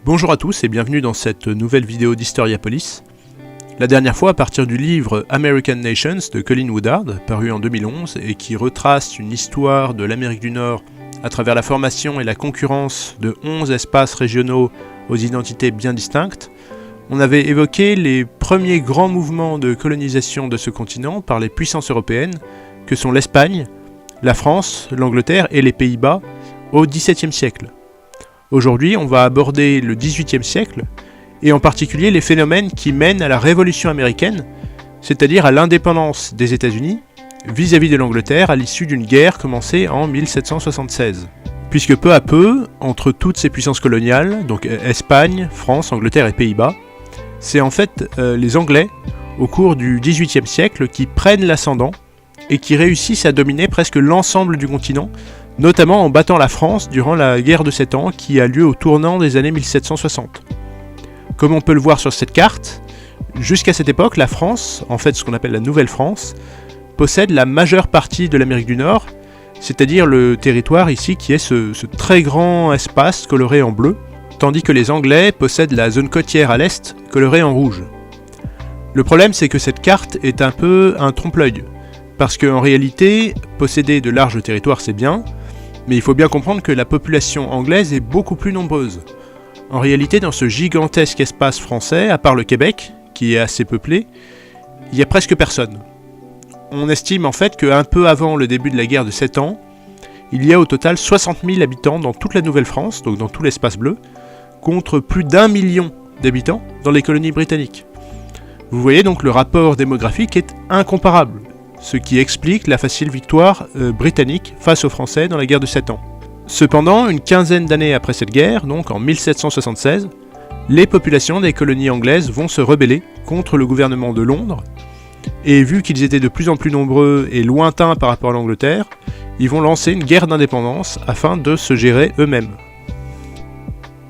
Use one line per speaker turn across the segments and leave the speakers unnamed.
Bonjour à tous et bienvenue dans cette nouvelle vidéo d'Historiapolis. La dernière fois, à partir du livre American Nations de Colin Woodard, paru en 2011 et qui retrace une histoire de l'Amérique du Nord à travers la formation et la concurrence de 11 espaces régionaux aux identités bien distinctes, on avait évoqué les premiers grands mouvements de colonisation de ce continent par les puissances européennes que sont l'Espagne, la France, l'Angleterre et les Pays-Bas au XVIIe siècle. Aujourd'hui, on va aborder le XVIIIe siècle, et en particulier les phénomènes qui mènent à la Révolution américaine, c'est-à-dire à l'indépendance des États-Unis vis-à-vis de l'Angleterre à l'issue d'une guerre commencée en 1776. Puisque peu à peu, entre toutes ces puissances coloniales, donc Espagne, France, Angleterre et Pays-Bas, c'est en fait les Anglais, au cours du XVIIIe siècle, qui prennent l'ascendant et qui réussissent à dominer presque l'ensemble du continent, notamment en battant la France durant la guerre de 7 ans qui a lieu au tournant des années 1760. Comme on peut le voir sur cette carte, jusqu'à cette époque, la France, en fait ce qu'on appelle la Nouvelle-France, possède la majeure partie de l'Amérique du Nord, c'est-à-dire le territoire ici qui est ce très grand espace coloré en bleu, tandis que les Anglais possèdent la zone côtière à l'est, colorée en rouge. Le problème, c'est que cette carte est un peu un trompe-l'œil, parce qu'en réalité, posséder de larges territoires c'est bien, mais il faut bien comprendre que la population anglaise est beaucoup plus nombreuse. En réalité, dans ce gigantesque espace français, à part le Québec, qui est assez peuplé, il n'y a presque personne. On estime en fait qu'un peu avant le début de la guerre de 7 ans, il y a au total 60 000 habitants dans toute la Nouvelle-France, donc dans tout l'espace bleu, contre plus d'1 million d'habitants dans les colonies britanniques. Vous voyez donc le rapport démographique est incomparable, ce qui explique la facile victoire britannique face aux Français dans la guerre de 7 ans. Cependant, une quinzaine d'années après cette guerre, donc en 1776, les populations des colonies anglaises vont se rebeller contre le gouvernement de Londres, et vu qu'ils étaient de plus en plus nombreux et lointains par rapport à l'Angleterre, ils vont lancer une guerre d'indépendance afin de se gérer eux-mêmes.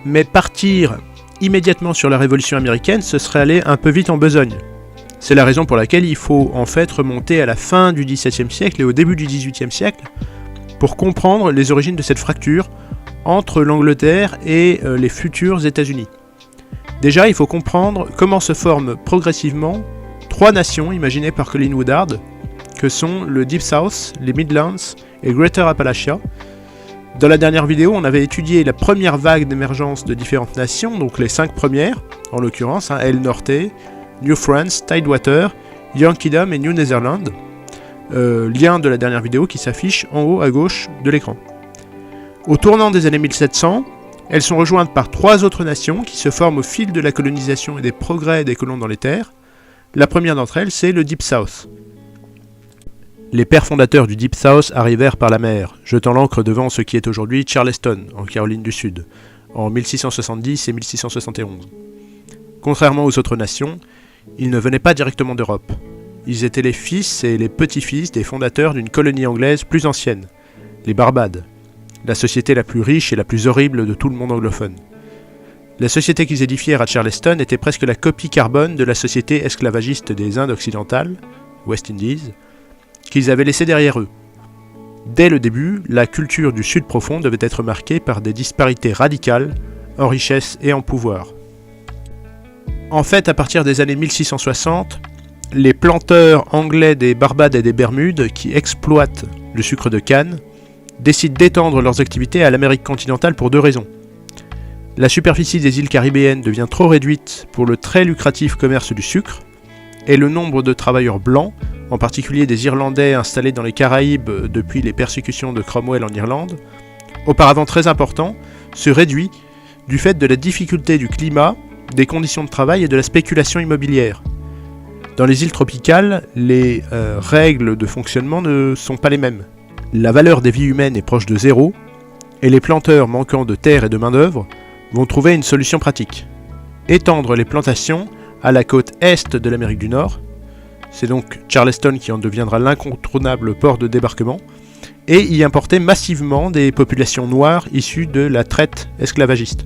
Mais partir immédiatement sur la Révolution américaine, ce serait aller un peu vite en besogne. C'est la raison pour laquelle il faut en fait remonter à la fin du XVIIe siècle et au début du XVIIIe siècle pour comprendre les origines de cette fracture entre l'Angleterre et les futurs États-Unis. Déjà, il faut comprendre comment se forment progressivement trois nations imaginées par Colin Woodard, que sont le Deep South, les Midlands et Greater Appalachia. Dans la dernière vidéo, on avait étudié la première vague d'émergence de différentes nations, donc les 5 premières, en l'occurrence, El Norte, New France, Tidewater, Yankeedom et New Netherland. Lien de la dernière vidéo qui s'affiche en haut à gauche de l'écran. Au tournant des années 1700, elles sont rejointes par 3 autres nations qui se forment au fil de la colonisation et des progrès des colons dans les terres. La première d'entre elles, c'est le Deep South. Les pères fondateurs du Deep South arrivèrent par la mer, jetant l'ancre devant ce qui est aujourd'hui Charleston, en Caroline du Sud, en 1670 et 1671. Contrairement aux autres nations, ils ne venaient pas directement d'Europe. Ils étaient les fils et les petits-fils des fondateurs d'une colonie anglaise plus ancienne, les Barbades, la société la plus riche et la plus horrible de tout le monde anglophone. La société qu'ils édifièrent à Charleston était presque la copie carbone de la société esclavagiste des Indes occidentales, West Indies, qu'ils avaient laissée derrière eux. Dès le début, la culture du Sud profond devait être marquée par des disparités radicales en richesse et en pouvoir. En fait, à partir des années 1660, les planteurs anglais des Barbades et des Bermudes, qui exploitent le sucre de canne, décident d'étendre leurs activités à l'Amérique continentale pour 2 raisons. La superficie des îles caribéennes devient trop réduite pour le très lucratif commerce du sucre, et le nombre de travailleurs blancs, en particulier des Irlandais installés dans les Caraïbes depuis les persécutions de Cromwell en Irlande, auparavant très important, se réduit du fait de la difficulté du climat, des conditions de travail et de la spéculation immobilière. Dans les îles tropicales, les règles de fonctionnement ne sont pas les mêmes. La valeur des vies humaines est proche de 0, et les planteurs manquant de terre et de main-d'œuvre vont trouver une solution pratique. Étendre les plantations à la côte est de l'Amérique du Nord, c'est donc Charleston qui en deviendra l'incontournable port de débarquement, et y importer massivement des populations noires issues de la traite esclavagiste.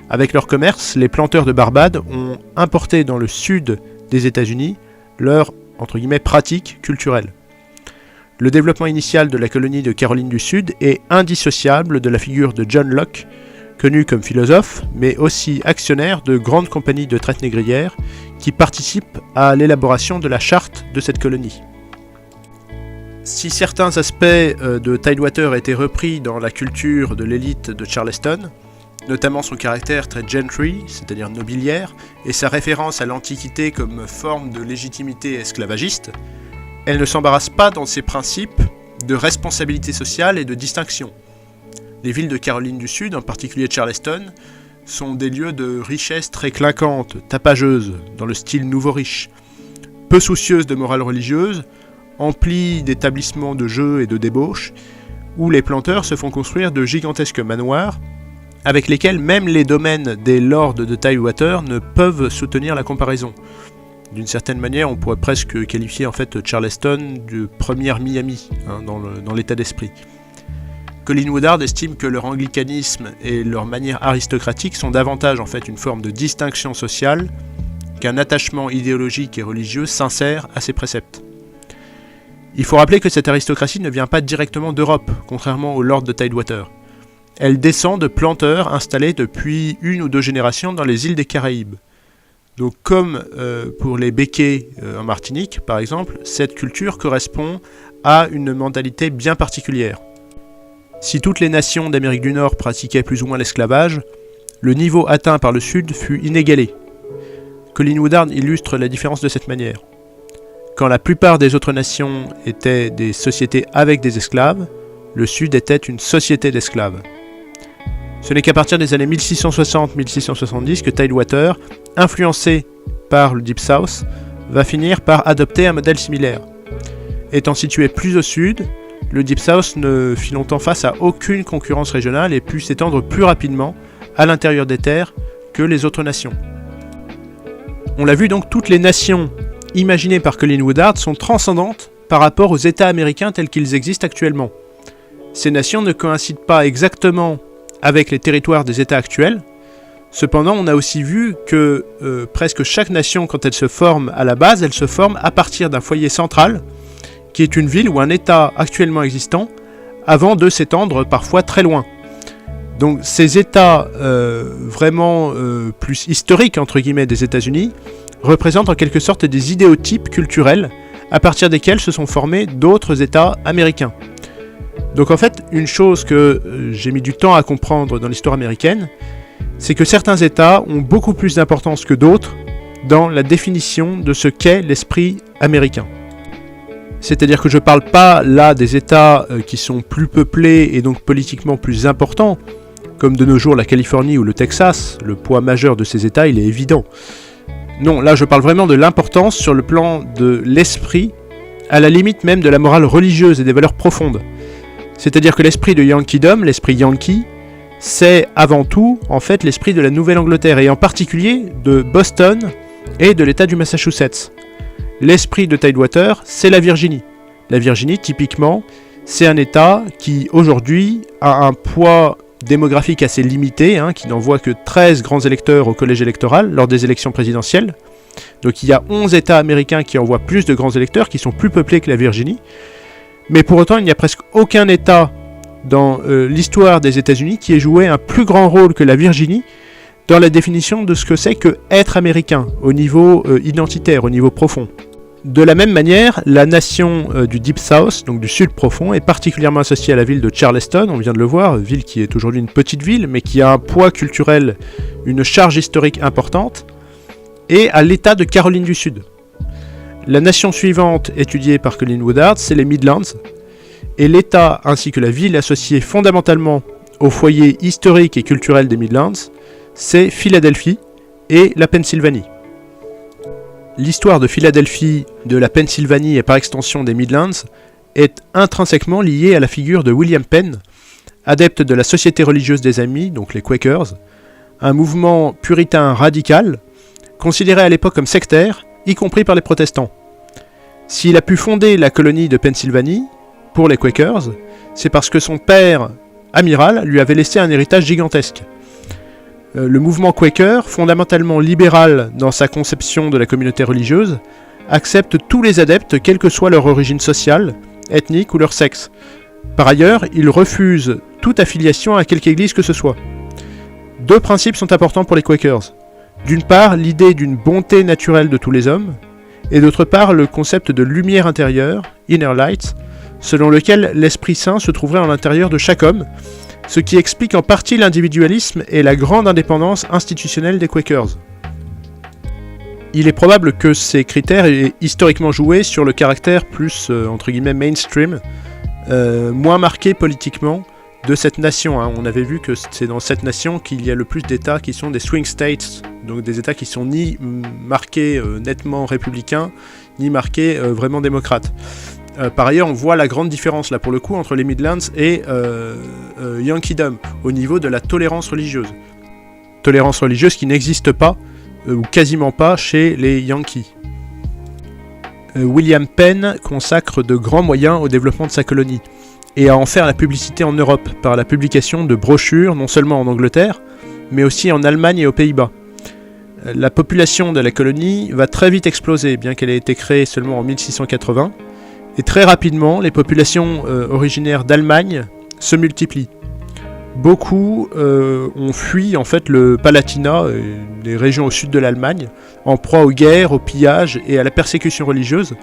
Avec leur commerce, les planteurs de Barbade ont importé dans le sud des États-Unis leur, entre guillemets, pratique culturelle. Le développement initial de la colonie de Caroline du Sud est indissociable de la figure de John Locke, connu comme philosophe, mais aussi actionnaire de grandes compagnies de traite négrière qui participent à l'élaboration de la charte de cette colonie. Si certains aspects de Tidewater étaient repris dans la culture de l'élite de Charleston, notamment son caractère très gentry, c'est-à-dire nobiliaire, et sa référence à l'Antiquité comme forme de légitimité esclavagiste, elle ne s'embarrasse pas dans ses principes de responsabilité sociale et de distinction. Les villes de Caroline du Sud, en particulier Charleston, sont des lieux de richesse très clinquante, tapageuse, dans le style nouveau riche, peu soucieuse de morale religieuse, emplis d'établissements de jeux et de débauches, où les planteurs se font construire de gigantesques manoirs, avec lesquels même les domaines des lords de Tidewater ne peuvent soutenir la comparaison. D'une certaine manière, on pourrait presque qualifier en fait Charleston de première Miami, dans l'état d'esprit. Colin Woodard estime que leur anglicanisme et leur manière aristocratique sont davantage en fait une forme de distinction sociale qu'un attachement idéologique et religieux sincère à ces préceptes. Il faut rappeler que cette aristocratie ne vient pas directement d'Europe, contrairement aux lords de Tidewater. Elle descend de planteurs installés depuis 1 ou 2 générations dans les îles des Caraïbes. Donc comme pour les Békés en Martinique, par exemple, cette culture correspond à une mentalité bien particulière. Si toutes les nations d'Amérique du Nord pratiquaient plus ou moins l'esclavage, le niveau atteint par le Sud fut inégalé. Colin Woodard illustre la différence de cette manière. Quand la plupart des autres nations étaient des sociétés avec des esclaves, le Sud était une société d'esclaves. Ce n'est qu'à partir des années 1660-1670 que Tidewater, influencé par le Deep South, va finir par adopter un modèle similaire. Étant situé plus au sud, le Deep South ne fit longtemps face à aucune concurrence régionale et put s'étendre plus rapidement à l'intérieur des terres que les autres nations. On l'a vu donc, toutes les nations imaginées par Colin Woodard sont transcendantes par rapport aux États américains tels qu'ils existent actuellement. Ces nations ne coïncident pas exactement avec les territoires des États actuels. Cependant, on a aussi vu que presque chaque nation, quand elle se forme à la base, elle se forme à partir d'un foyer central, qui est une ville ou un État actuellement existant, avant de s'étendre parfois très loin. Donc ces États vraiment plus historiques, entre guillemets, des États-Unis, représentent en quelque sorte des idéotypes culturels à partir desquels se sont formés d'autres États américains. Donc en fait, une chose que j'ai mis du temps à comprendre dans l'histoire américaine, c'est que certains États ont beaucoup plus d'importance que d'autres dans la définition de ce qu'est l'esprit américain. C'est-à-dire que je ne parle pas là des États qui sont plus peuplés et donc politiquement plus importants, comme de nos jours la Californie ou le Texas. Le poids majeur de ces États, il est évident. Non, là je parle vraiment de l'importance sur le plan de l'esprit, à la limite même de la morale religieuse et des valeurs profondes. C'est-à-dire que l'esprit de Yankeedom, l'esprit Yankee, c'est avant tout en fait l'esprit de la Nouvelle-Angleterre et en particulier de Boston et de l'État du Massachusetts. L'esprit de Tidewater, c'est la Virginie. La Virginie, typiquement, c'est un État qui aujourd'hui a un poids démographique assez limité, qui n'envoie que 13 grands électeurs au collège électoral lors des élections présidentielles. Donc il y a 11 États américains qui envoient plus de grands électeurs, qui sont plus peuplés que la Virginie. Mais pour autant, il n'y a presque aucun État dans l'histoire des États-Unis qui ait joué un plus grand rôle que la Virginie dans la définition de ce que c'est que être américain au niveau identitaire, au niveau profond. De la même manière, la nation du Deep South, donc du Sud profond, est particulièrement associée à la ville de Charleston, on vient de le voir, ville qui est aujourd'hui une petite ville, mais qui a un poids culturel, une charge historique importante, et à l'État de Caroline du Sud. La nation suivante étudiée par Colin Woodard, c'est les Midlands, et l'État ainsi que la ville associée fondamentalement au foyer historique et culturel des Midlands, c'est Philadelphie et la Pennsylvanie. L'histoire de Philadelphie, de la Pennsylvanie et par extension des Midlands est intrinsèquement liée à la figure de William Penn, adepte de la Société religieuse des Amis, donc les Quakers, un mouvement puritain radical, considéré à l'époque comme sectaire, y compris par les protestants. S'il a pu fonder la colonie de Pennsylvanie, pour les Quakers, c'est parce que son père, amiral, lui avait laissé un héritage gigantesque. Le mouvement Quaker, fondamentalement libéral dans sa conception de la communauté religieuse, accepte tous les adeptes, quelle que soit leur origine sociale, ethnique ou leur sexe. Par ailleurs, il refuse toute affiliation à quelque église que ce soit. Deux principes sont importants pour les Quakers. D'une part, l'idée d'une bonté naturelle de tous les hommes, et d'autre part, le concept de lumière intérieure, inner light, selon lequel l'Esprit Saint se trouverait à l'intérieur de chaque homme, ce qui explique en partie l'individualisme et la grande indépendance institutionnelle des Quakers. Il est probable que ces critères aient historiquement joué sur le caractère plus, entre guillemets, mainstream, moins marqué politiquement, de cette nation. On avait vu que c'est dans cette nation qu'il y a le plus d'États qui sont des swing states, donc des États qui sont ni marqués nettement républicains, ni marqués vraiment démocrates. Par ailleurs, on voit la grande différence là pour le coup entre les Midlands et Yankeedom au niveau de la tolérance religieuse. Tolérance religieuse qui n'existe pas, ou quasiment pas, chez les Yankees. William Penn consacre de grands moyens au développement de sa colonie, et à en faire la publicité en Europe, par la publication de brochures, non seulement en Angleterre, mais aussi en Allemagne et aux Pays-Bas. La population de la colonie va très vite exploser, bien qu'elle ait été créée seulement en 1680, et très rapidement, les populations originaires d'Allemagne se multiplient. Beaucoup ont fui en fait le Palatinat, les régions au sud de l'Allemagne, en proie aux guerres, aux pillages et à la persécution religieuse,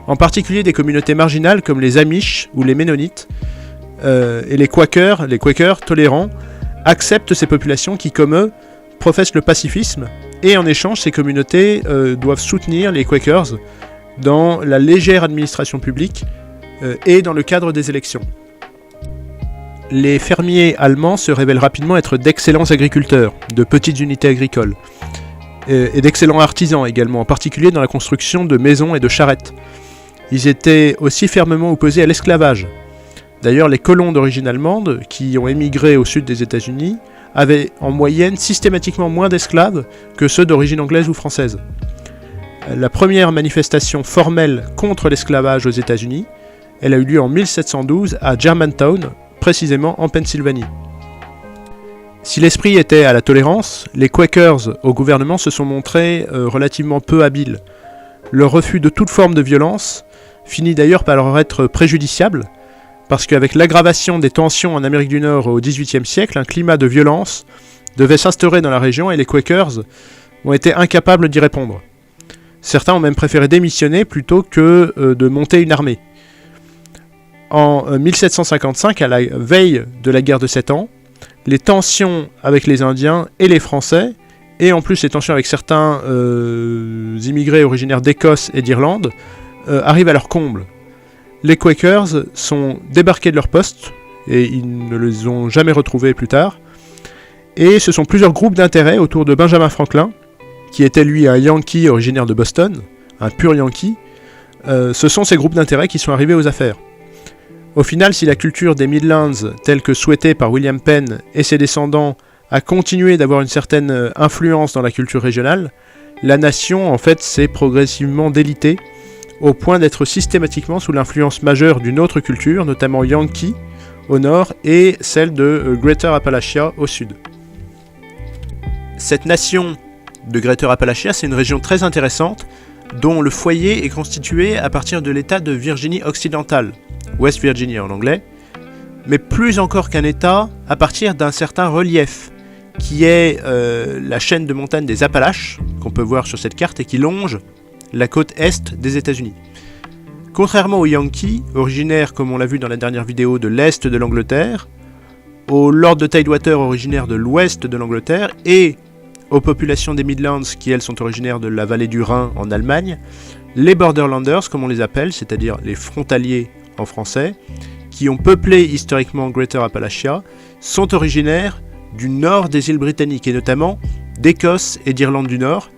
en particulier des communautés marginales comme les Amish ou les Ménonites, et les Quakers tolérants, acceptent ces populations qui, comme eux, professent le pacifisme, et en échange, ces communautés doivent soutenir les Quakers dans la légère administration publique et dans le cadre des élections. Les fermiers allemands se révèlent rapidement être d'excellents agriculteurs, de petites unités agricoles, et d'excellents artisans également, en particulier dans la construction de maisons et de charrettes. Ils étaient aussi fermement opposés à l'esclavage. D'ailleurs, les colons d'origine allemande, qui ont émigré au sud des États-Unis, avaient en moyenne systématiquement moins d'esclaves que ceux d'origine anglaise ou française. La première manifestation formelle contre l'esclavage aux États-Unis, elle a eu lieu en 1712 à Germantown, précisément en Pennsylvanie. Si l'esprit était à la tolérance, les Quakers au gouvernement se sont montrés relativement peu habiles. Leur refus de toute forme de violence finit d'ailleurs par leur être préjudiciable, parce qu'avec l'aggravation des tensions en Amérique du Nord au XVIIIe siècle, un climat de violence devait s'instaurer dans la région et les Quakers ont été incapables d'y répondre. Certains ont même préféré démissionner plutôt que de monter une armée. En 1755, à la veille de la guerre de 7 ans, les tensions avec les Indiens et les Français, et en plus les tensions avec certains immigrés originaires d'Écosse et d'Irlande, arrivent à leur comble. Les Quakers sont débarqués de leur poste, et ils ne les ont jamais retrouvés plus tard, et ce sont plusieurs groupes d'intérêt autour de Benjamin Franklin, qui était lui un Yankee originaire de Boston, un pur Yankee. Ce sont ces groupes d'intérêt qui sont arrivés aux affaires. Au final, si la culture des Midlands, telle que souhaitée par William Penn et ses descendants, a continué d'avoir une certaine influence dans la culture régionale, la nation, en fait, s'est progressivement délitée, au point d'être systématiquement sous l'influence majeure d'une autre culture, notamment Yankee, au nord, et celle de Greater Appalachia, au sud. Cette nation de Greater Appalachia, c'est une région très intéressante, dont le foyer est constitué à partir de l'État de Virginie occidentale, West Virginia en anglais, mais plus encore qu'un État, à partir d'un certain relief, qui est la chaîne de montagnes des Appalaches, qu'on peut voir sur cette carte, et qui longe la côte est des États-Unis. Contrairement aux Yankees, originaires, comme on l'a vu dans la dernière vidéo, de l'est de l'Angleterre, aux Lords de Tidewater originaires de l'ouest de l'Angleterre, et aux populations des Midlands qui elles sont originaires de la vallée du Rhin en Allemagne, les Borderlanders, comme on les appelle, c'est-à-dire les frontaliers en français, qui ont peuplé historiquement Greater Appalachia, sont originaires du nord des îles britanniques, et notamment d'Écosse et d'Irlande du Nord,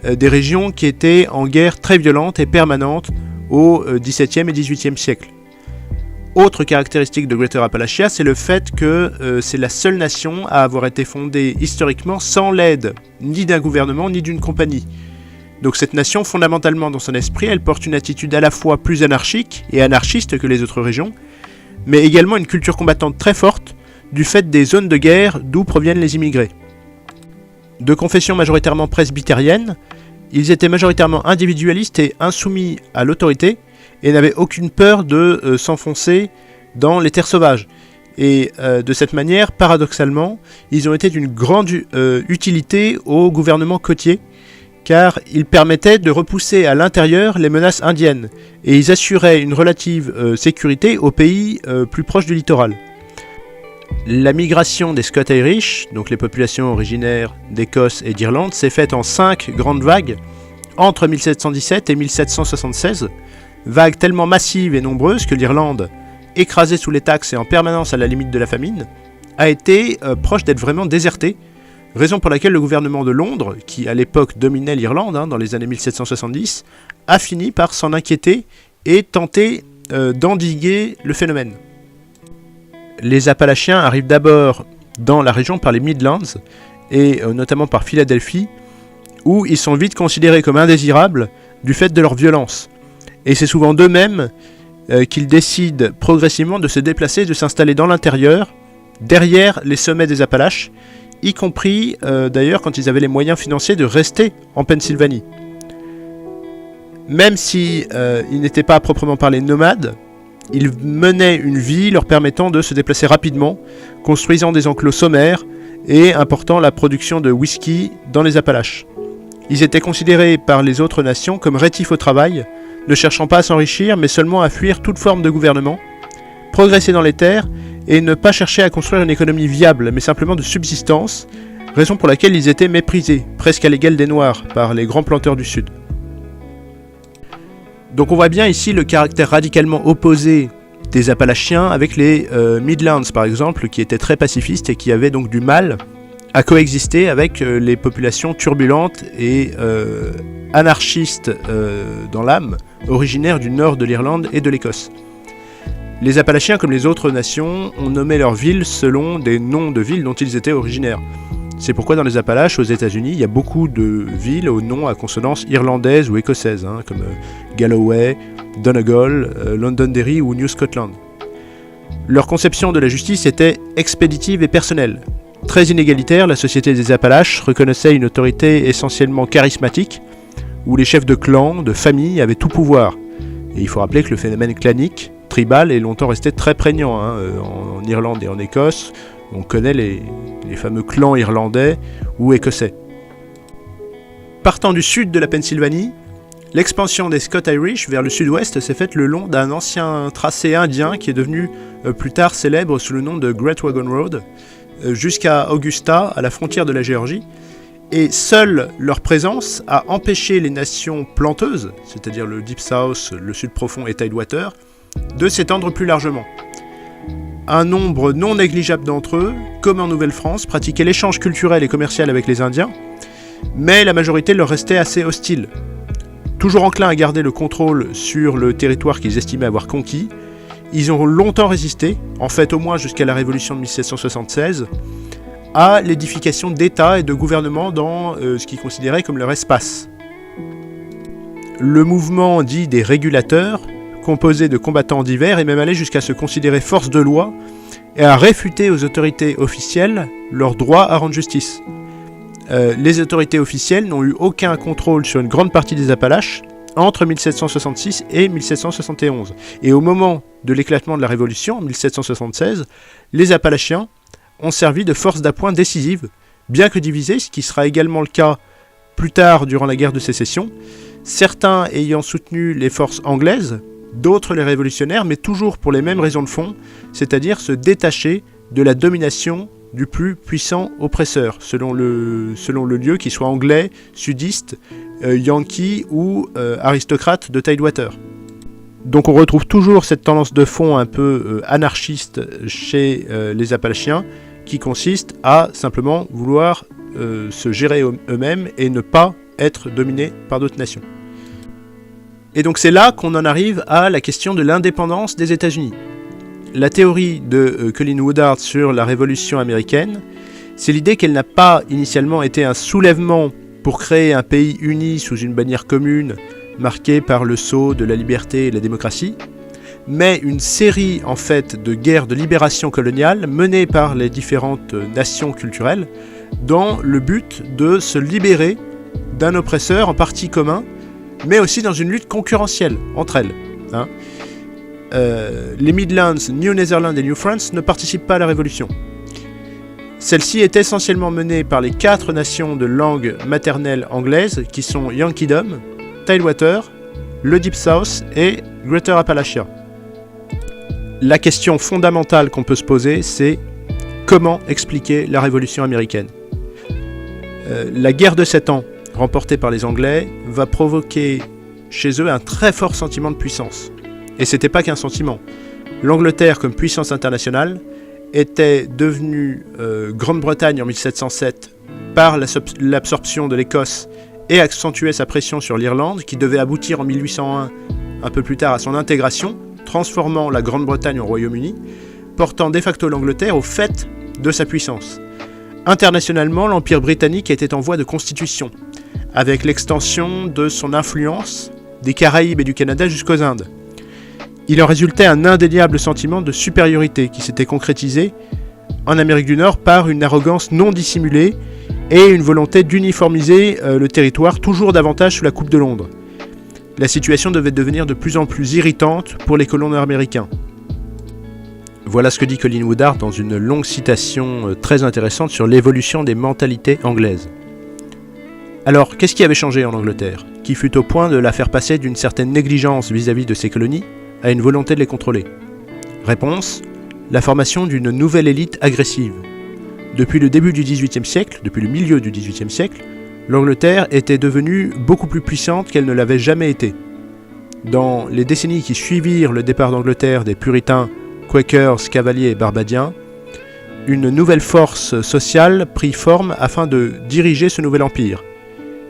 des régions qui étaient en guerre très violente et permanente au XVIIe et XVIIIe siècle. Autre caractéristique de Greater Appalachia, c'est le fait que c'est la seule nation à avoir été fondée historiquement sans l'aide ni d'un gouvernement ni d'une compagnie. Donc cette nation, fondamentalement dans son esprit, elle porte une attitude à la fois plus anarchique et anarchiste que les autres régions, mais également une culture combattante très forte du fait des zones de guerre d'où proviennent les immigrés. De confession majoritairement presbytérienne, ils étaient majoritairement individualistes et insoumis à l'autorité, et n'avaient aucune peur de s'enfoncer dans les terres sauvages. Et de cette manière, paradoxalement, ils ont été d'une grande utilité au gouvernement côtier, car ils permettaient de repousser à l'intérieur les menaces indiennes, et ils assuraient une relative sécurité aux pays plus proches du littoral. La migration des Scotch-Irish, donc les populations originaires d'Écosse et d'Irlande, s'est faite en 5 grandes vagues entre 1717 et 1776, vagues tellement massives et nombreuses que l'Irlande, écrasée sous les taxes et en permanence à la limite de la famine, a été proche d'être vraiment désertée, raison pour laquelle le gouvernement de Londres, qui à l'époque dominait l'Irlande dans les années 1770, a fini par s'en inquiéter et tenter d'endiguer le phénomène. Les Appalachiens arrivent d'abord dans la région par les Midlands, et notamment par Philadelphie, où ils sont vite considérés comme indésirables du fait de leur violence. Et c'est souvent d'eux-mêmes qu'ils décident progressivement de se déplacer et de s'installer dans l'intérieur, derrière les sommets des Appalaches, y compris d'ailleurs quand ils avaient les moyens financiers de rester en Pennsylvanie. Même si ils n'étaient pas à proprement parler nomades, ils menaient une vie leur permettant de se déplacer rapidement, construisant des enclos sommaires et important la production de whisky dans les Appalaches. Ils étaient considérés par les autres nations comme rétifs au travail, ne cherchant pas à s'enrichir mais seulement à fuir toute forme de gouvernement, progresser dans les terres et ne pas chercher à construire une économie viable mais simplement de subsistance, raison pour laquelle ils étaient méprisés, presque à l'égal des Noirs, par les grands planteurs du Sud. Donc on voit bien ici le caractère radicalement opposé des Appalachiens avec les Midlands par exemple, qui étaient très pacifistes et qui avaient donc du mal à coexister avec les populations turbulentes et anarchistes dans l'âme, originaires du nord de l'Irlande et de l'Écosse. Les Appalachiens, comme les autres nations, ont nommé leurs villes selon des noms de villes dont ils étaient originaires. C'est pourquoi dans les Appalaches, aux États-Unis, il y a beaucoup de villes aux noms à consonance irlandaise ou écossaise, comme Galloway, Donegal, Londonderry ou New Scotland. Leur conception de la justice était expéditive et personnelle. Très inégalitaire, la société des Appalaches reconnaissait une autorité essentiellement charismatique, où les chefs de clans, de familles avaient tout pouvoir. Et il faut rappeler que le phénomène clanique, tribal, est longtemps resté très prégnant en Irlande et en Écosse. On connaît les fameux clans irlandais ou écossais. Partant du sud de la Pennsylvanie, l'expansion des Scotch-Irish vers le sud-ouest s'est faite le long d'un ancien tracé indien qui est devenu plus tard célèbre sous le nom de Great Wagon Road, jusqu'à Augusta, à la frontière de la Géorgie, et seule leur présence a empêché les nations planteuses, c'est-à-dire le Deep South, le Sud profond et Tidewater, de s'étendre plus largement. Un nombre non négligeable d'entre eux, comme en Nouvelle-France, pratiquaient l'échange culturel et commercial avec les Indiens, mais la majorité leur restait assez hostile. Toujours enclins à garder le contrôle sur le territoire qu'ils estimaient avoir conquis, ils ont longtemps résisté, en fait au moins jusqu'à la Révolution de 1776, à l'édification d'États et de gouvernements dans ce qu'ils considéraient comme leur espace. Le mouvement dit des régulateurs, composé de combattants divers, est même allé jusqu'à se considérer force de loi et à réfuter aux autorités officielles leur droit à rendre justice. Les autorités officielles n'ont eu aucun contrôle sur une grande partie des Appalaches entre 1766 et 1771. Et au moment de l'éclatement de la Révolution, en 1776, les Appalachiens ont servi de force d'appoint décisive, bien que divisés, ce qui sera également le cas plus tard durant la guerre de sécession, certains ayant soutenu les forces anglaises, d'autres les révolutionnaires, mais toujours pour les mêmes raisons de fond, c'est-à-dire se détacher de la domination du plus puissant oppresseur, selon le lieu, qu'il soit anglais, sudiste, yankee ou aristocrate de Tidewater. Donc on retrouve toujours cette tendance de fond un peu anarchiste chez les Appalachiens, qui consiste à simplement vouloir se gérer eux-mêmes et ne pas être dominés par d'autres nations. Et donc c'est là qu'on en arrive à la question de l'indépendance des États-Unis. La théorie de Colin Woodard sur la Révolution américaine, c'est l'idée qu'elle n'a pas initialement été un soulèvement pour créer un pays uni sous une bannière commune, marquée par le sceau de la liberté et de la démocratie, mais une série en fait de guerres de libération coloniale menées par les différentes nations culturelles dans le but de se libérer d'un oppresseur en partie commun, mais aussi dans une lutte concurrentielle entre elles. les Midlands, New Netherlands et New France ne participent pas à la Révolution. Celle-ci est essentiellement menée par les 4 nations de langue maternelle anglaise qui sont Yankeedom, Tidewater, le Deep South et Greater Appalachia. La question fondamentale qu'on peut se poser, c'est comment expliquer la Révolution américaine ? La guerre de 7 ans, remportée par les Anglais, va provoquer chez eux un très fort sentiment de puissance. Et c'était pas qu'un sentiment. L'Angleterre, comme puissance internationale, était devenue Grande-Bretagne en 1707 par l'absorption de l'Écosse et accentuait sa pression sur l'Irlande, qui devait aboutir en 1801, un peu plus tard, à son intégration, transformant la Grande-Bretagne en Royaume-Uni, portant de facto l'Angleterre au fait de sa puissance. Internationalement, l'Empire britannique était en voie de constitution, avec l'extension de son influence des Caraïbes et du Canada jusqu'aux Indes. Il en résultait un indéniable sentiment de supériorité qui s'était concrétisé en Amérique du Nord par une arrogance non dissimulée et une volonté d'uniformiser le territoire toujours davantage sous la coupe de Londres. La situation devait devenir de plus en plus irritante pour les colons nord-américains. Voilà ce que dit Colin Woodard dans une longue citation très intéressante sur l'évolution des mentalités anglaises. Alors, qu'est-ce qui avait changé en Angleterre, qui fut au point de la faire passer d'une certaine négligence vis-à-vis de ses colonies à une volonté de les contrôler ? Réponse : la formation d'une nouvelle élite agressive. Depuis le début du XVIIIe siècle, depuis le milieu du XVIIIe siècle, l'Angleterre était devenue beaucoup plus puissante qu'elle ne l'avait jamais été. Dans les décennies qui suivirent le départ d'Angleterre des puritains, Quakers, Cavaliers et Barbadiens, une nouvelle force sociale prit forme afin de diriger ce nouvel empire.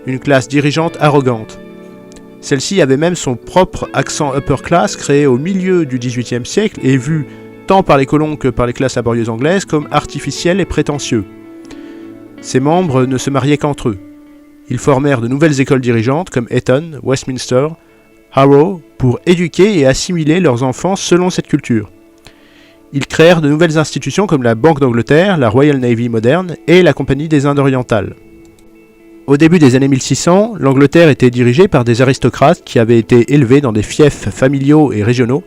Une classe dirigeante arrogante. Celle-ci avait même son propre accent upper class créé au milieu du XVIIIe siècle et vu tant par les colons que par les classes laborieuses anglaises comme artificiel et prétentieux. Ses membres ne se mariaient qu'entre eux. Ils formèrent de nouvelles écoles dirigeantes comme Eton, Westminster, Harrow pour éduquer et assimiler leurs enfants selon cette culture. Ils créèrent de nouvelles institutions comme la Banque d'Angleterre, la Royal Navy moderne et la Compagnie des Indes orientales. Au début des années 1600, l'Angleterre était dirigée par des aristocrates qui avaient été élevés dans des fiefs familiaux et régionaux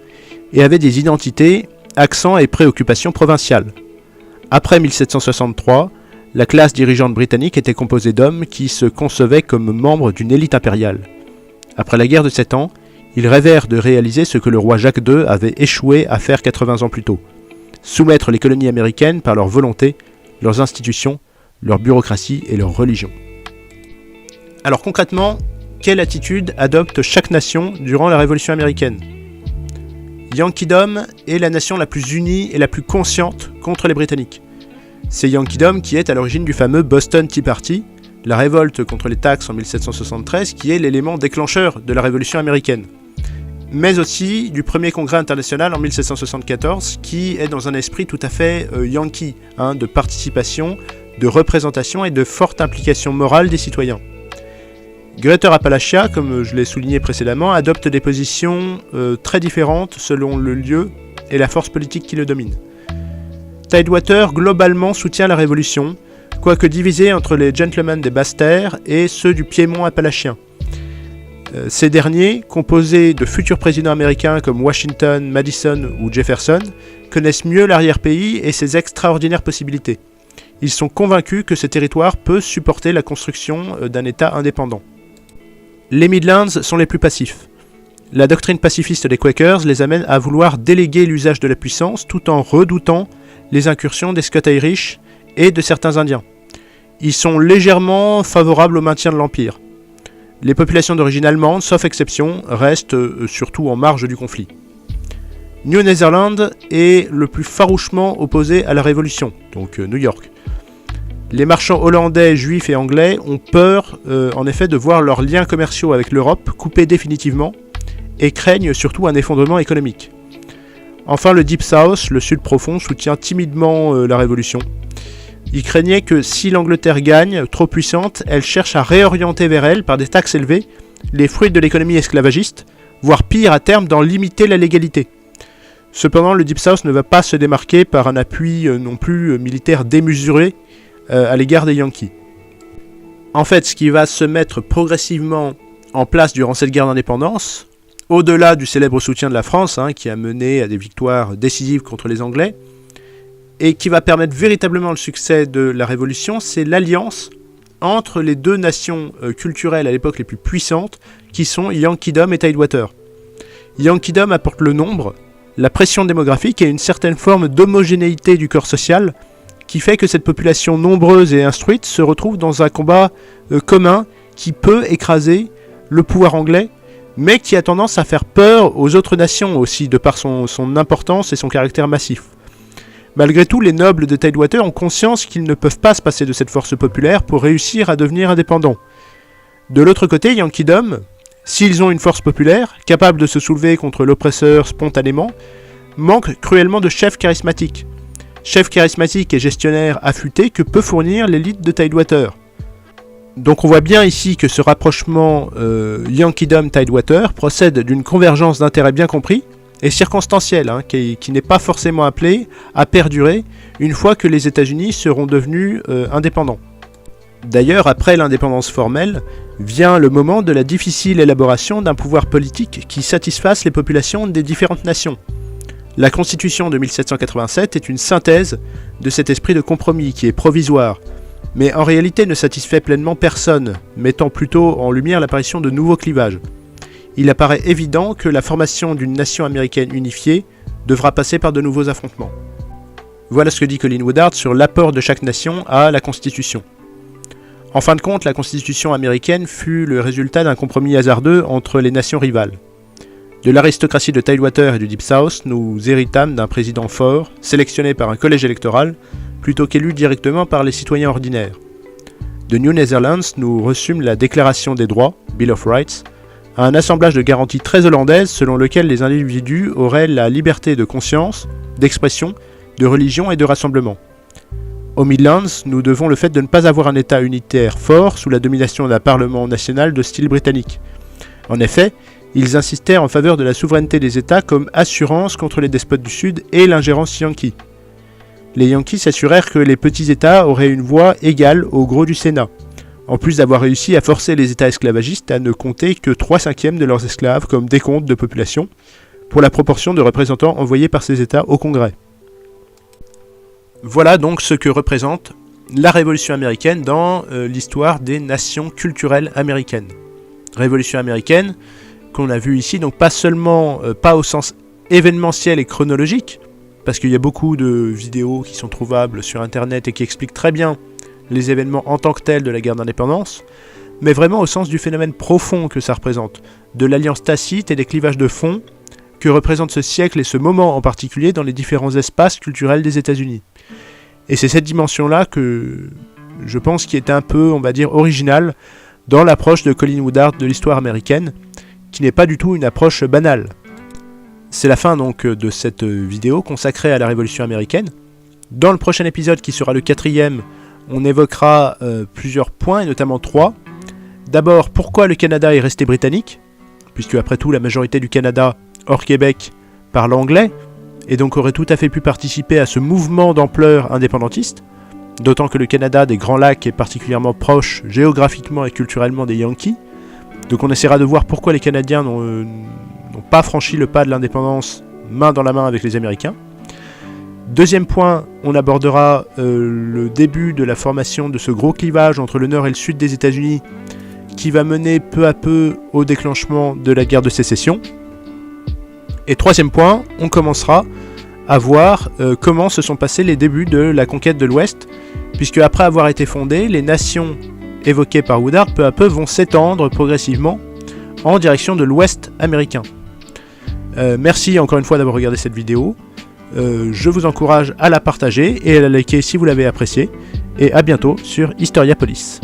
et avaient des identités, accents et préoccupations provinciales. Après 1763, la classe dirigeante britannique était composée d'hommes qui se concevaient comme membres d'une élite impériale. Après la guerre de 7 ans, ils rêvèrent de réaliser ce que le roi Jacques II avait échoué à faire 80 ans plus tôt : soumettre les colonies américaines par leur volonté, leurs institutions, leur bureaucratie et leur religion. Alors concrètement, quelle attitude adopte chaque nation durant la Révolution américaine ? Yankeedom est la nation la plus unie et la plus consciente contre les Britanniques. C'est Yankeedom qui est à l'origine du fameux Boston Tea Party, la révolte contre les taxes en 1773 qui est l'élément déclencheur de la Révolution américaine. Mais aussi du premier congrès international en 1774 qui est dans un esprit tout à fait yankee, de participation, de représentation et de forte implication morale des citoyens. Greater Appalachia, comme je l'ai souligné précédemment, adopte des positions très différentes selon le lieu et la force politique qui le domine. Tidewater globalement soutient la Révolution, quoique divisé entre les gentlemen des Basses-Terres et ceux du Piémont appalachien. Ces derniers, composés de futurs présidents américains comme Washington, Madison ou Jefferson, connaissent mieux l'arrière-pays et ses extraordinaires possibilités. Ils sont convaincus que ce territoire peut supporter la construction d'un État indépendant. Les Midlands sont les plus passifs. La doctrine pacifiste des Quakers les amène à vouloir déléguer l'usage de la puissance tout en redoutant les incursions des Scotch-Irish et de certains Indiens. Ils sont légèrement favorables au maintien de l'Empire. Les populations d'origine allemande, sauf exception, restent surtout en marge du conflit. New Netherlands est le plus farouchement opposé à la Révolution, donc New York. Les marchands hollandais, juifs et anglais ont peur, en effet, de voir leurs liens commerciaux avec l'Europe coupés définitivement et craignent surtout un effondrement économique. Enfin, le Deep South, le Sud profond, soutient timidement la Révolution. Il craignait que si l'Angleterre gagne, trop puissante, elle cherche à réorienter vers elle, par des taxes élevées, les fruits de l'économie esclavagiste, voire pire à terme d'en limiter la légalité. Cependant, le Deep South ne va pas se démarquer par un appui non plus militaire démesuré à l'égard des Yankees. En fait, ce qui va se mettre progressivement en place durant cette guerre d'indépendance, au-delà du célèbre soutien de la France, qui a mené à des victoires décisives contre les Anglais, et qui va permettre véritablement le succès de la Révolution, c'est l'alliance entre les deux nations culturelles à l'époque les plus puissantes, qui sont Yankeedom et Tidewater. Yankeedom apporte le nombre, la pression démographique et une certaine forme d'homogénéité du corps social, qui fait que cette population nombreuse et instruite se retrouve dans un combat commun qui peut écraser le pouvoir anglais, mais qui a tendance à faire peur aux autres nations aussi, de par son importance et son caractère massif. Malgré tout, les nobles de Tidewater ont conscience qu'ils ne peuvent pas se passer de cette force populaire pour réussir à devenir indépendants. De l'autre côté, Yankeedom, s'ils ont une force populaire, capable de se soulever contre l'oppresseur spontanément, manquent cruellement de chefs charismatiques. Chefs charismatiques et gestionnaires affûtés que peut fournir l'élite de Tidewater. Donc on voit bien ici que ce rapprochement Yankeedom-Tidewater procède d'une convergence d'intérêts bien compris, et circonstancielle, qui n'est pas forcément appelée à perdurer une fois que les États-Unis seront devenus indépendants. D'ailleurs, après l'indépendance formelle, vient le moment de la difficile élaboration d'un pouvoir politique qui satisfasse les populations des différentes nations. La Constitution de 1787 est une synthèse de cet esprit de compromis qui est provisoire, mais en réalité ne satisfait pleinement personne, mettant plutôt en lumière l'apparition de nouveaux clivages. Il apparaît évident que la formation d'une nation américaine unifiée devra passer par de nouveaux affrontements. Voilà ce que dit Colin Woodard sur l'apport de chaque nation à la Constitution. En fin de compte, la Constitution américaine fut le résultat d'un compromis hasardeux entre les nations rivales. De l'aristocratie de Tidewater et du Deep South, nous héritâmes d'un président fort, sélectionné par un collège électoral, plutôt qu'élu directement par les citoyens ordinaires. De New Netherlands, nous reçûmes la Déclaration des droits, Bill of Rights, un assemblage de garanties très hollandaises selon lequel les individus auraient la liberté de conscience, d'expression, de religion et de rassemblement. Aux Midlands, nous devons le fait de ne pas avoir un État unitaire fort sous la domination d'un Parlement national de style britannique. En effet, ils insistèrent en faveur de la souveraineté des États comme assurance contre les despotes du Sud et l'ingérence yankee. Les Yankees s'assurèrent que les petits États auraient une voix égale au gros du Sénat, en plus d'avoir réussi à forcer les États esclavagistes à ne compter que 3/5 de leurs esclaves comme décompte de population, pour la proportion de représentants envoyés par ces États au Congrès. Voilà donc ce que représente la Révolution américaine dans l'histoire des nations culturelles américaines. Révolution américaine qu'on a vue ici, donc pas seulement, pas au sens événementiel et chronologique, parce qu'il y a beaucoup de vidéos qui sont trouvables sur internet et qui expliquent très bien les événements en tant que tels de la guerre d'indépendance, mais vraiment au sens du phénomène profond que ça représente, de l'alliance tacite et des clivages de fond que représente ce siècle et ce moment en particulier dans les différents espaces culturels des États-Unis. Et c'est cette dimension-là que je pense qui est un peu, on va dire, originale dans l'approche de Colin Woodard de l'histoire américaine, qui n'est pas du tout une approche banale. C'est la fin donc de cette vidéo consacrée à la Révolution américaine. Dans le prochain épisode, qui sera le 4e, on évoquera plusieurs points, et notamment 3. D'abord, pourquoi le Canada est resté britannique, puisque après tout la majorité du Canada, hors Québec, parle anglais, et donc aurait tout à fait pu participer à ce mouvement d'ampleur indépendantiste, d'autant que le Canada des Grands Lacs est particulièrement proche géographiquement et culturellement des Yankees. Donc on essaiera de voir pourquoi les Canadiens n'ont pas franchi le pas de l'indépendance main dans la main avec les Américains. Deuxième point, on abordera le début de la formation de ce gros clivage entre le nord et le sud des États-Unis qui va mener peu à peu au déclenchement de la guerre de sécession. Et troisième point, on commencera à voir comment se sont passés les débuts de la conquête de l'Ouest, puisque après avoir été fondées, les nations évoquées par Woodard peu à peu vont s'étendre progressivement en direction de l'Ouest américain. Merci encore une fois d'avoir regardé cette vidéo. Je vous encourage à la partager et à la liker si vous l'avez appréciée. Et à bientôt sur Historiapolis.